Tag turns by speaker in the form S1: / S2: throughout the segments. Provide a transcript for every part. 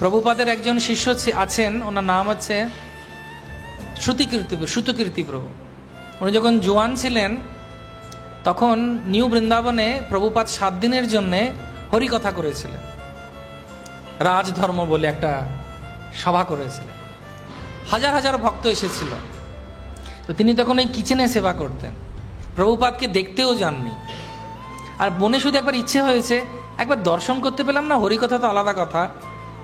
S1: প্রভুপাদের একজন শিষ্য আছেন, ওনার নাম হচ্ছে শ্রুতকীর্তি প্রভু। উনি যখন জোয়ান ছিলেন তখন নিউ বৃন্দাবনে প্রভুপাদ 7 দিনের জন্যে হরিকথা করেছিলেন, রাজধর্ম বলে একটা সভা করেছিলেন। হাজার হাজার ভক্ত এসেছিল। তো তিনি তখন ওই কিচেনে সেবা করতেন, প্রভুপাদকে দেখতেও যাননি। আর মনে শুধু একবার ইচ্ছে হয়েছে, একবার দর্শন করতে পেলাম না, হরিকথা তো আলাদা কথা,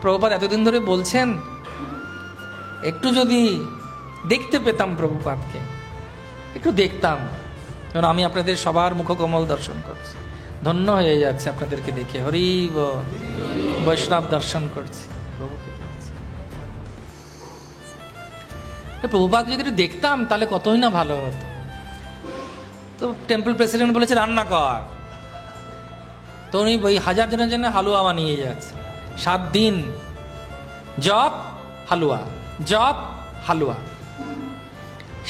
S1: প্রভুপাদ এতদিন ধরে বলছেন, একটু যদি দেখতে পেতাম প্রভুপাদকে, একটু দেখতাম। কারণ আমি আপনাদের সবার মুখকমল দর্শন করছি, ধন্য হয়ে যাচ্ছে আপনাদেরকে দেখে। হরি বৈষ্ণব দর্শন করছি, প্রভুপাদ যদি একটু দেখতাম তাহলে কতই না ভালো হতো। তো টেম্পল প্রেসিডেন্ট বলেছে রান্না কর, তো উনি ওই 1000 জনের জন্য হালুয়া বানিয়ে যাচ্ছে। 7 দিন জপ হালুয়া, জপ হালুয়া।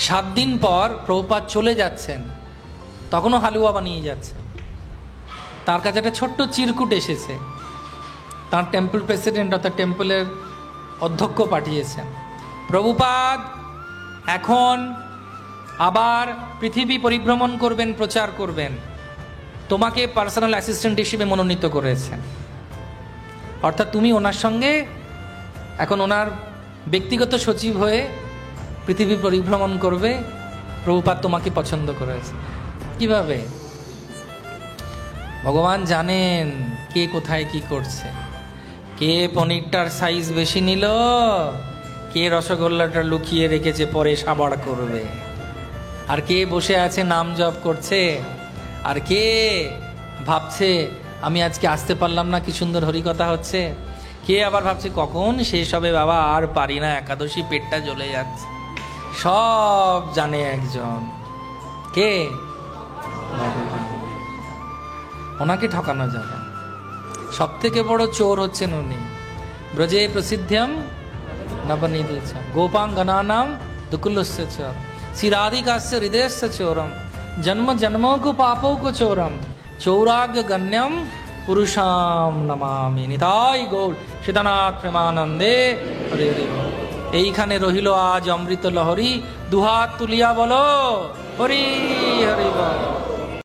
S1: 7 দিন পর প্রভুপাদ চলে যাচ্ছেন, তখনও হালুয়া বানিয়ে যাচ্ছে। তার কাছে একটা ছোট্ট চিরকুট এসেছে, তার টেম্পল প্রেসিডেন্ট অর্থাৎ টেম্পলের অধ্যক্ষ পাঠিয়েছেন, প্রভুপাদ এখন আবার পৃথিবী পরিভ্রমণ করবেন, প্রচার করবেন, তোমাকে পার্সোনাল অ্যাসিস্ট্যান্ট হিসেবে মনোনীত করেছেন। অর্থাৎ তুমি ওনার সঙ্গে এখন ওনার ব্যক্তিগত সচিব হয়ে পৃথিবী পরিভ্রমণ করবে, প্রভুপাদ তোমাকে পছন্দ করেছে। কিভাবে? ভগবান জানেন কে কোথায় কি করছে, কে পনিরটার সাইজ বেশি নিল, কে রসগোল্লাটা লুকিয়ে রেখেছে পরে সাবাড় করবে, আর কে বসে আছে নাম জপ করছে, আর কে ভাবছে আমি আজকে আসতে পারলাম না, কি সুন্দর হরিকথা হচ্ছে, কে আবার ভাবছে কখন শেষ হবে বাবা, আর পারি না, একাদশী পেটটা জ্বলে যাচ্ছে। সব জানে একজন, কে? ওনাকে ঠকানো যাবে। সব থেকে বড় চোর হচ্ছেন উনি। ব্রজে প্রসিদ্ধম নবনিধিচ গোপাঙ্গনানাম দুকুলস্য চোর শ্রীরাধিকাস্য হৃদয়স্য চোরম জন্ম জন্মো কো পাপো কো চোরম চৌরাগ্য গণ্যম পুরুষাম নমামি। নিতাই গৌর সীতানাথ প্রেমানন্দে হরে হরে। এইখানে রহিল আজ অমৃত লহরী, দুহাত তুলিয়া বলো হরি হরি বল।